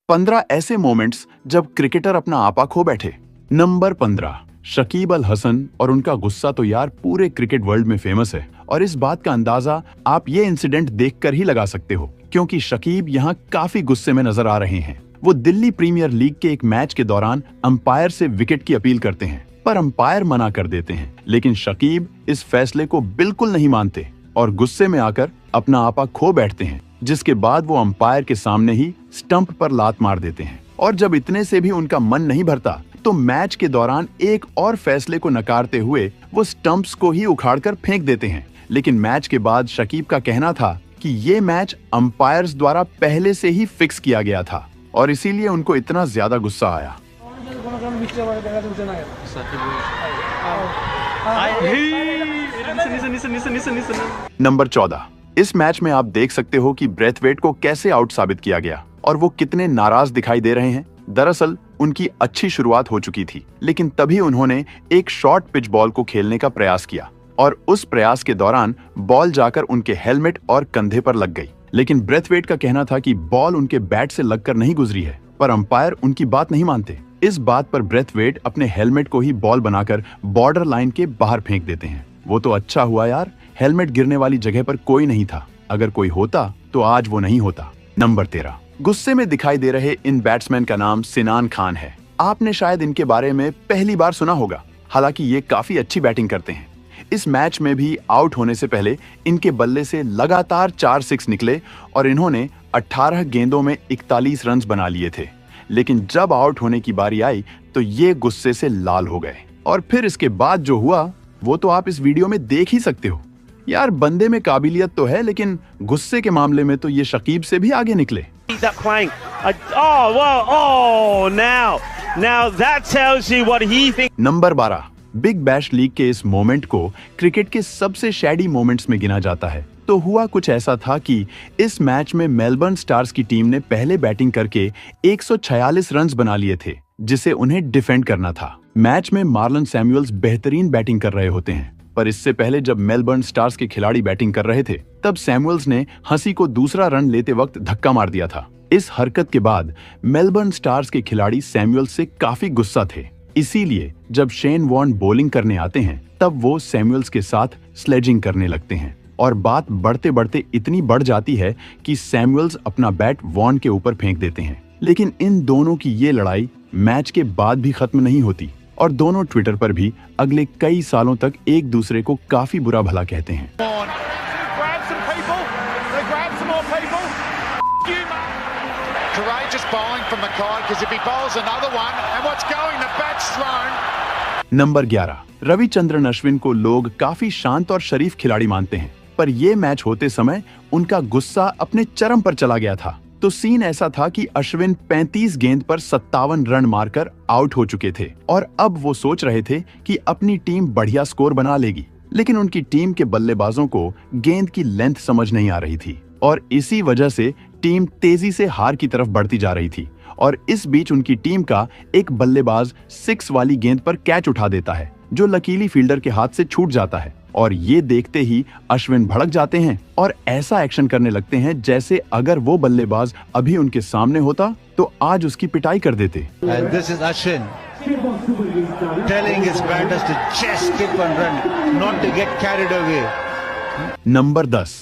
15 ऐसे मोमेंट्स जब क्रिकेटर अपना आपा खो बैठे। नंबर 15, शकीब अल हसन और उनका गुस्सा तो यार पूरे क्रिकेट वर्ल्ड में फेमस है और इस बात का अंदाजा आप ये इंसिडेंट देखकर ही लगा सकते हो, क्योंकि शकीब यहाँ काफी गुस्से में नजर आ रहे हैं। वो दिल्ली प्रीमियर लीग के एक मैच के दौरान अंपायर से विकेट की अपील करते हैं, पर अंपायर मना कर देते हैं। लेकिन शकीब इस फैसले को बिल्कुल नहीं मानते और गुस्से में आकर अपना आपा खो बैठते हैं, जिसके बाद वो अंपायर के सामने ही स्टंप पर लात मार देते हैं। और जब इतने से भी उनका मन नहीं भरता तो मैच के दौरान एक और फैसले को नकारते हुए वो स्टंप्स को ही उखाड़कर फेंक देते हैं। लेकिन मैच के बाद शकीब का कहना था कि ये मैच अंपायर्स द्वारा पहले से ही फिक्स किया गया था और इसीलिए उनको इतना ज्यादा गुस्सा आया। नंबर 14, इस मैच में आप देख सकते हो कि ब्रेथवेट को कैसे आउट साबित किया गया और वो कितने नाराज दिखाई दे रहे हैं। दरअसल उनकी अच्छी शुरुआत हो चुकी थी, लेकिन तभी उन्होंने एक शॉर्ट पिच बॉल को खेलने का प्रयास किया और उस प्रयास के दौरान बॉल जाकर उनके हेलमेट और कंधे पर लग गई। लेकिन ब्रेथवेट का कहना था कि बॉल उनके बैट से लगकर नहीं गुजरी है, पर अंपायर उनकी बात नहीं मानते। इस बात पर ब्रेथवेट अपने हेलमेट को ही बॉल बनाकर बॉर्डर लाइन के बाहर फेंक देते हैं। वो तो अच्छा हुआ यार, हेलमेट गिरने वाली जगह पर कोई नहीं था, अगर कोई होता तो आज वो नहीं होता। नंबर 13, गुस्से में दिखाई दे रहे इन बैट्समैन का नाम सिनान खान है। आपने शायद इनके बारे में पहली बार सुना होगा, हालांकि ये काफी अच्छी बैटिंग करते हैं। इस मैच में भी आउट होने से पहले इनके बल्ले से लगातार 4 6 निकले और इन्होंने 18 गेंदों में 41 रन बना लिए थे। लेकिन जब आउट होने की बारी आई तो ये गुस्से से लाल हो गए और फिर इसके बाद जो हुआ वो तो आप इस वीडियो में देख ही सकते हो। यार बंदे में काबिलियत तो है, लेकिन गुस्से के मामले में तो ये शकीब से भी आगे निकले। नंबर 12, बिग बैश लीग के इस मोमेंट को क्रिकेट के सबसे शैडी मोमेंट्स में गिना जाता है। तो हुआ कुछ ऐसा था कि इस मैच में मेलबर्न स्टार्स की टीम ने पहले बैटिंग करके 146 रन बना लिए थे, जिसे उन्हें डिफेंड करना था। मैच में मार्लन सैमुअल्स बेहतरीन बैटिंग कर रहे होते हैं, पर इससे पहले जब मेलबर्न स्टार्स के खिलाड़ी बैटिंग कर रहे थे तब सैमुअल्स ने हंसी को दूसरा रन लेते वक्त धक्का मार दिया था। इस हरकत के बाद मेलबर्न स्टार्स के खिलाड़ी सैमुअल्स से काफी गुस्सा थे, इसीलिए जब शेन वॉर्न बॉलिंग करने आते हैं तब वो सैमुअल्स के साथ स्लेजिंग करने लगते हैं और बात बढ़ते बढ़ते इतनी बढ़ जाती है कि सैमुअल्स अपना बैट वॉर्न के ऊपर फेंक देते हैं। लेकिन इन दोनों की ये लड़ाई मैच के बाद भी खत्म नहीं होती और दोनों ट्विटर पर भी अगले कई सालों तक एक दूसरे को काफी बुरा भला कहते हैं। नंबर 11, रविचंद्रन अश्विन को लोग काफी शांत और शरीफ खिलाड़ी मानते हैं, पर यह मैच होते समय उनका गुस्सा अपने चरम पर चला गया था। तो सीन ऐसा था कि अश्विन 35 गेंद पर 57 रन मारकर आउट हो चुके थे और अब वो सोच रहे थे कि अपनी टीम बढ़िया स्कोर बना लेगी, लेकिन उनकी टीम के बल्लेबाजों को गेंद की लेंथ समझ नहीं आ रही थी और इसी वजह से टीम तेजी से हार की तरफ बढ़ती जा रही थी। और इस बीच उनकी टीम का एक बल्लेबाज 6 वाली गेंद पर कैच उठा देता है, जो लकीली फील्डर के हाथ से छूट जाता है और ये देखते ही अश्विन भड़क जाते हैं और ऐसा एक्शन करने लगते हैं जैसे अगर वो बल्लेबाज अभी उनके सामने होता तो आज उसकी पिटाई कर देते। नंबर 10,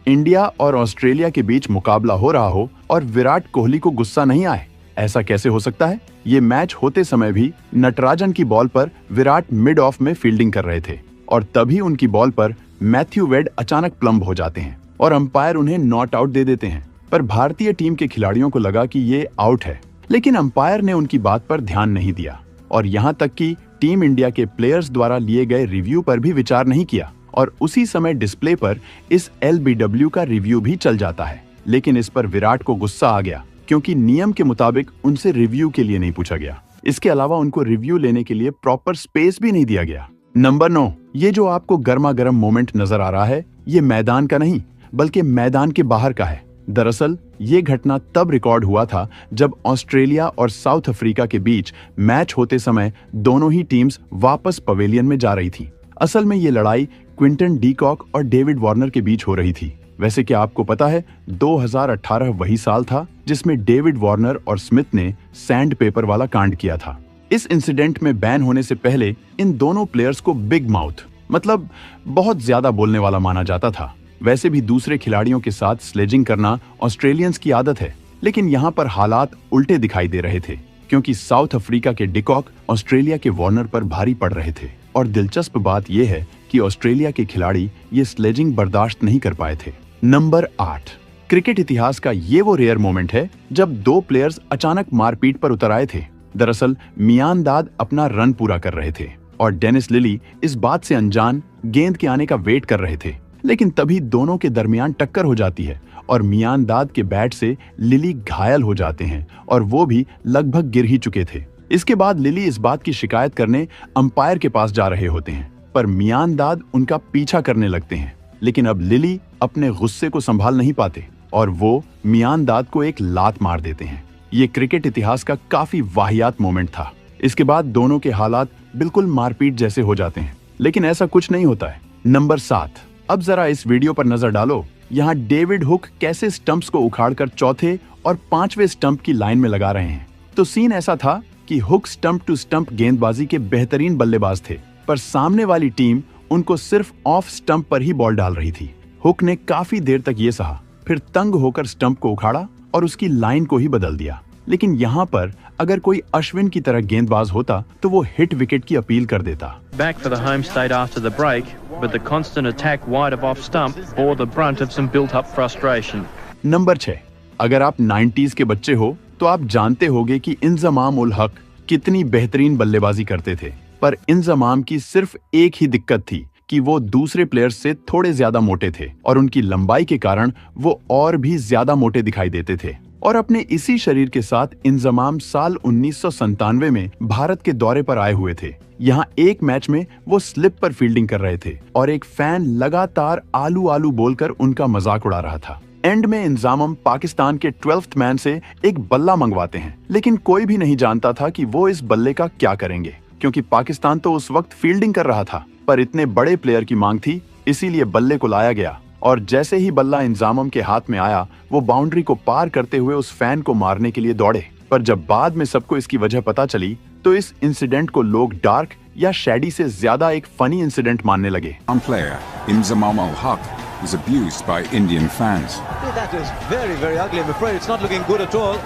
इंडिया और ऑस्ट्रेलिया के बीच मुकाबला हो रहा हो और विराट कोहली को गुस्सा नहीं आए, ऐसा कैसे हो सकता है? ये मैच होते समय भी नटराजन की बॉल पर विराट मिड ऑफ में फील्डिंग कर रहे थे और तभी उनकी बॉल पर मैथ्यू वेड अचानक प्लम्ब हो जाते हैं और अंपायर उन्हें नॉट आउट दे देते हैं। पर भारतीय टीम के खिलाड़ियों को लगा कि ये आउट है, लेकिन अंपायर ने उनकी बात पर ध्यान नहीं दिया और यहाँ तक कि टीम इंडिया के प्लेयर्स द्वारा लिए गए रिव्यू पर भी विचार नहीं किया और उसी समय डिस्प्ले पर इस LBW का रिव्यू भी चल जाता है। लेकिन इस पर विराट को गुस्सा आ गया क्योंकि नियम के मुताबिक उनसे रिव्यू के लिए नहीं पूछा गया। इसके अलावा उनको रिव्यू लेने के लिए प्रॉपर स्पेस भी नहीं दिया गया। नंबर 9, ये जो आपको गर्मा गर्म मोमेंट नजर आ रहा है, ये मैदान का नहीं बल्कि मैदान के बाहर का है। दरअसल ये घटना तब रिकॉर्ड हुआ था जब ऑस्ट्रेलिया और साउथ अफ्रीका के बीच मैच होते समय दोनों ही टीम्स वापस पवेलियन में जा रही थी। असल में ये लड़ाई क्विंटन डीकॉक और डेविड वार्नर के बीच हो रही थी। वैसे क्या आपको पता है 2018 वही साल था जिसमें डेविड वार्नर और स्मिथ ने सैंड पेपर वाला कांड किया था। इस इंसिडेंट में बैन होने से पहले इन दोनों प्लेयर्स को बिग माउथ मतलब बहुत ज्यादा बोलने वाला माना जाता था। वैसे भी दूसरे खिलाड़ियों के साथ स्लेजिंग करना ऑस्ट्रेलियंस की आदत है, लेकिन यहाँ पर हालात उल्टे दिखाई दे रहे थे क्योंकि साउथ अफ्रीका के डिकॉक ऑस्ट्रेलिया के वार्नर पर भारी पड़ रहे थे। और दिलचस्प बात यह है कि ऑस्ट्रेलिया के खिलाड़ी ये स्लेजिंग बर्दाश्त नहीं कर पाए थे। नंबर 8, क्रिकेट इतिहास का ये वो रेयर मोमेंट है जब दो प्लेयर्स अचानक मारपीट पर उतर आए थे। दरअसल मियान दाद अपना रन पूरा कर रहे थे और डेनिस लिली इस बात से अनजान गेंद के आने का वेट कर रहे थे, लेकिन तभी दोनों के दरमियान टक्कर हो जाती है और मियान दाद के बैट से लिली घायल हो जाते हैं और वो भी लगभग गिर ही चुके थे। इसके बाद लिली इस बात की शिकायत करने अंपायर के पास जा रहे होते हैं, पर मियान दाद उनका पीछा करने लगते हैं। लेकिन अब लिली अपने गुस्से को संभाल नहीं पाते और वो मियान दाद को एक लात मार देते हैं। ये क्रिकेट इतिहास का काफी वाहियात मोमेंट था। इसके बाद दोनों के हालात बिल्कुल मारपीट जैसे हो जाते हैं, लेकिन ऐसा कुछ नहीं होता है। नंबर 7, अब जरा इस वीडियो पर नजर डालो। यहाँ डेविड हुक कैसे स्टंप्स को उखाड़कर चौथे और 5वें स्टंप की लाइन में लगा रहे हैं। तो सीन ऐसा था कि हुक स्टंप टू स्टंप गेंदबाजी के बेहतरीन बल्लेबाज थे, पर सामने वाली टीम उनको सिर्फ ऑफ स्टंप पर ही बॉल डाल रही थी। हुक ने काफी देर तक ये सहा, फिर तंग होकर स्टंप को उखाड़ा और उसकी लाइन को ही बदल दिया। लेकिन यहाँ पर अगर कोई अश्विन की तरह गेंदबाज होता तो वो हिट विकेट की अपील कर देता। Back for the home state after the break, but the constant attack wide of off stump bore the brunt of some built-up frustration. Number 6, अगर आप 90s के बच्चे हो तो आप जानते होंगे कि इंजमाम उल हक कितनी बेहतरीन बल्लेबाजी करते थे, पर इंजमाम की सिर्फ एक ही दिक्कत थी कि वो दूसरे प्लेयर्स से थोड़े ज्यादा मोटे थे और उनकी लंबाई के कारण वो और भी ज्यादा मोटे दिखाई देते थे। और अपने इसी शरीर के साथ इंजमाम साल 1997 में भारत के दौरे पर आए हुए थे। यहाँ एक मैच में वो स्लिप पर फील्डिंग कर रहे थे और एक फैन लगातार आलू आलू बोलकर उनका मजाक उड़ा रहा था। एंड में इंजामम पाकिस्तान के 12th मैन से एक बल्ला मंगवाते हैं, लेकिन कोई भी नहीं जानता था कि वो इस बल्ले का क्या करेंगे, क्योंकि पाकिस्तान तो उस वक्त फील्डिंग कर रहा था, पर इतने बड़े प्लेयर की मांग थी, इसीलिए बल्ले को लाया गया। और जैसे ही बल्ला इंजामम के हाथ में आया, वो बाउंड्री को पार करते हुए उस फैन को मारने के लिए दौड़े। पर जब बाद में सबको इसकी वजह पता चली तो इस इंसिडेंट को लोग डार्क या शैडी से ज्यादा एक फनी इंसिडेंट मानने लगे। Player Inzamam ul Haq was abused by Indian fans. That is very, very ugly. I'm afraid it's not looking good at all.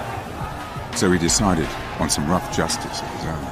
So he decided on some rough justice of his own.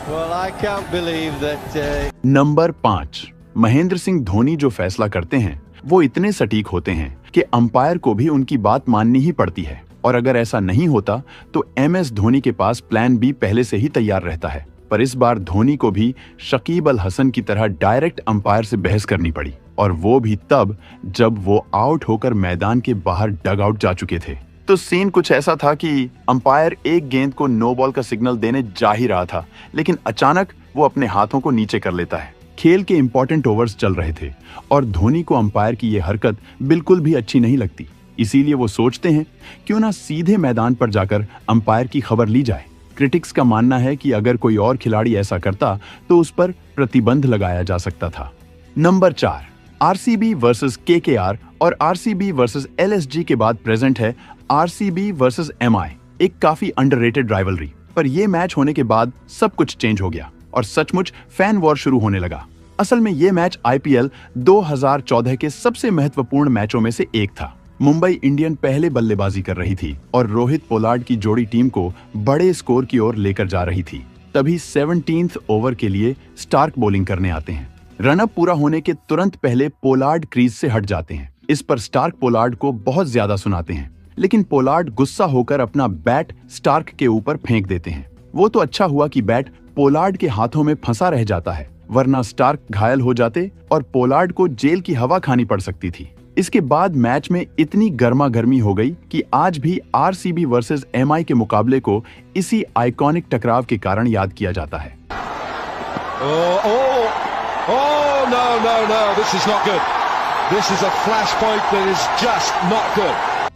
Well, I can't believe that. Number 5, Mahendra Singh Dhoni जो फैसला करते हैं वो इतने सटीक होते हैं कि अंपायर को भी उनकी बात माननी ही पड़ती है। और अगर ऐसा नहीं होता तो MS धोनी के पास प्लान बी पहले से ही तैयार रहता है। पर इस बार धोनी को भी शकीब अल हसन की तरह डायरेक्ट अंपायर से बहस करनी पड़ी, और वो भी तब जब वो आउट होकर मैदान के बाहर डग आउट जा चुके थे। तो सीन कुछ ऐसा था कि अंपायर एक गेंद को नो बॉल का सिग्नल देने जा ही रहा था, लेकिन अचानक वो अपने हाथों को नीचे कर लेता है। खेल के इंपॉर्टेंट ओवर्स चल रहे थे और धोनी को अंपायर की ये हरकत बिल्कुल भी अच्छी नहीं लगती। इसीलिए वो सोचते हैं क्यों ना सीधे मैदान पर जाकर अंपायर की खबर ली जाए। क्रिटिक्स का मानना है कि अगर कोई और खिलाड़ी ऐसा करता तो उस पर प्रतिबंध लगाया जा सकता था। नंबर 4, RCB वर्सेस KKR और RCB वर्सेस LSG के बाद प्रेजेंट है RCB वर्सेस MI, एक काफी अंडररेटेड राइवलरी। पर यह मैच होने के बाद सब कुछ चेंज हो गया और सचमुच फैन वॉर शुरू होने लगा। असल में ये मैच IPL 2014 के सबसे महत्वपूर्ण मैचों में से एक था। मुंबई इंडियन पहले बल्लेबाजी कर रही थी और रोहित पोलार्ड की जोड़ी टीम को बड़े स्कोर की ओर लेकर जा रही थी। तभी 17th ओवर के लिए स्टार्क बॉलिंग करने आते हैं। रनअप पूरा होने के तुरंत पहले पोलार्ड क्रीज से हट जाते हैं। इस पर स्टार्क पोलार्ड को बहुत ज्यादा सुनाते हैं, लेकिन पोलार्ड गुस्सा होकर अपना बैट स्टार्क के ऊपर फेंक देते हैं। वो तो अच्छा हुआ कि बैट पोलार्ड के हाथों में फंसा रह जाता है, वरना स्टार्क घायल हो जाते और पोलार्ड को जेल की हवा खानी पड़ सकती थी। इसके बाद मैच में इतनी गर्मा गर्मी हो गई कि आज भी RCB वर्सेस MI के मुकाबले को इसी आइकॉनिक टकराव के कारण याद किया जाता है।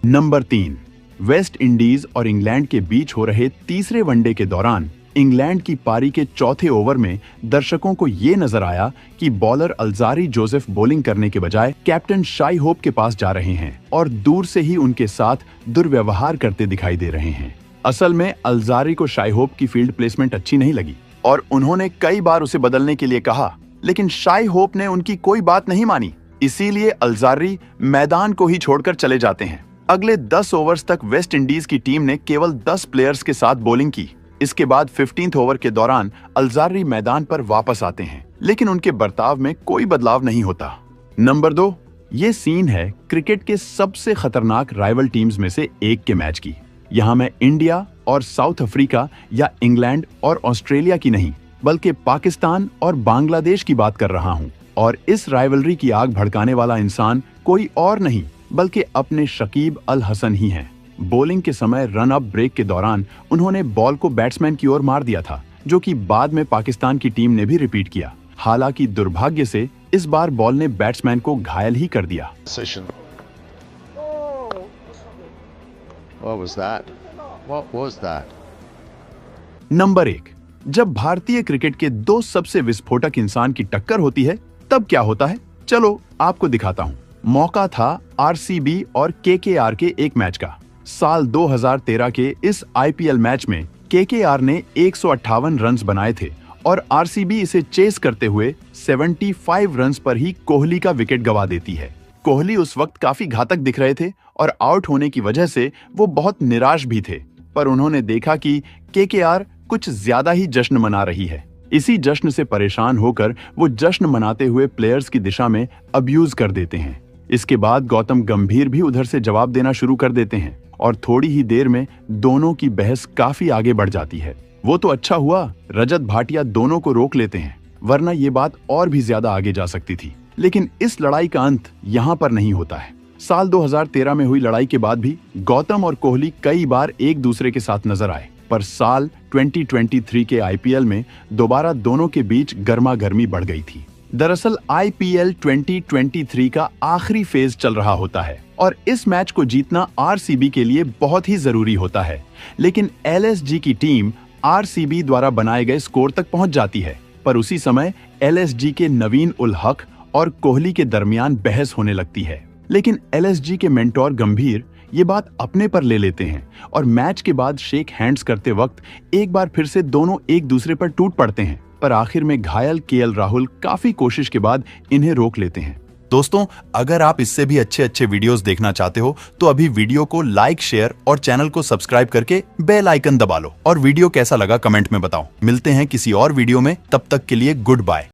नंबर 3, वेस्ट इंडीज और इंग्लैंड के बीच हो रहे तीसरे वनडे के दौरान इंग्लैंड की पारी के चौथे ओवर में दर्शकों को ये नजर आया कि बॉलर अल्जारी जोसेफ बॉलिंग करने के बजाय कैप्टन शाई होप के पास जा रहे हैं और दूर से ही उनके साथ दुर्व्यवहार करते दिखाई दे रहे हैं। असल में अल्जारी को शाई होप की फील्ड प्लेसमेंट अच्छी नहीं लगी और उन्होंने कई बार उसे बदलने के लिए कहा, लेकिन शाई होप ने उनकी कोई बात नहीं मानी। इसीलिए अल्जारी मैदान को ही छोड़कर चले जाते हैं। अगले 10 ओवर्स तक वेस्ट इंडीज की टीम ने केवल 10 प्लेयर्स के साथ बॉलिंग की। इसके बाद 15th ओवर के दौरान अल्जारी मैदान पर वापस आते हैं, लेकिन उनके बर्ताव में कोई बदलाव नहीं होता। नंबर 2, ये सीन है क्रिकेट के सबसे खतरनाक राइवल टीम्स में से एक के मैच की। यहाँ मैं इंडिया और साउथ अफ्रीका या इंग्लैंड और ऑस्ट्रेलिया की नहीं, बल्कि पाकिस्तान और बांग्लादेश की बात कर रहा हूँ। और इस राइवलरी की आग भड़काने वाला इंसान कोई और नहीं बल्कि अपने शकीब अल हसन ही हैं। बॉलिंग के समय रन अप ब्रेक के दौरान उन्होंने बॉल को बैट्समैन की ओर मार दिया था, जो कि बाद में पाकिस्तान की टीम ने भी रिपीट किया। हालांकि दुर्भाग्य से इस बार बॉल ने बैट्समैन को घायल ही कर दिया। नंबर 1, जब भारतीय क्रिकेट के 2 सबसे विस्फोटक इंसान की टक्कर होती है तब क्या होता है, चलो आपको दिखाता हूँ। मौका था आरसीबी और केकेआर के एक मैच का। साल 2013 के इस आईपीएल मैच में केकेआर ने 158 रन्स बनाए थे और आरसीबी इसे चेस करते हुए 75 रन्स पर ही कोहली का विकेट गंवा देती है। कोहली उस वक्त काफी घातक दिख रहे थे और आउट होने की वजह से वो बहुत निराश भी थे, पर उन्होंने देखा कि केकेआर कुछ ज्यादा ही जश्न मना रही है। इसी जश्न से परेशान होकर वो जश्न मनाते हुए प्लेयर्स की दिशा में अब्यूज कर देते हैं। इसके बाद गौतम गंभीर भी उधर से जवाब देना शुरू कर देते हैं और थोड़ी ही देर में दोनों की बहस काफी आगे बढ़ जाती है। वो तो अच्छा हुआ रजत भाटिया दोनों को रोक लेते हैं, वरना ये बात और भी ज्यादा आगे जा सकती थी। लेकिन इस लड़ाई का अंत यहाँ पर नहीं होता है। साल 2013 में हुई लड़ाई के बाद भी गौतम और कोहली कई बार एक दूसरे के साथ नजर आए, पर साल 2023 के आईपीएल में दोबारा दोनों के बीच गर्मा गर्मी बढ़ गई थी। दरअसल आईपीएल 2023 का आखिरी फेज चल रहा होता है और इस मैच को जीतना आरसीबी के लिए बहुत ही जरूरी होता है, लेकिन एलएसजी की टीम आरसीबी द्वारा बनाए गए स्कोर तक पहुंच जाती है। पर उसी समय एलएसजी के नवीन उल हक और कोहली के दरमियान बहस होने लगती है, लेकिन एलएसजी के मेंटोर गंभीर ये बात अपने पर ले लेते हैं और मैच के बाद शेक हैंड्स करते वक्त एक बार फिर से दोनों एक दूसरे पर टूट पड़ते हैं, पर आखिर में घायल केएल राहुल काफी कोशिश के बाद इन्हें रोक लेते हैं। दोस्तों, अगर आप इससे भी अच्छे वीडियोस देखना चाहते हो तो अभी वीडियो को लाइक, शेयर और चैनल को सब्सक्राइब करके बेल आइकन दबा लो और वीडियो कैसा लगा कमेंट में बताओ। मिलते हैं किसी और वीडियो में, तब तक के लिए गुड बाय।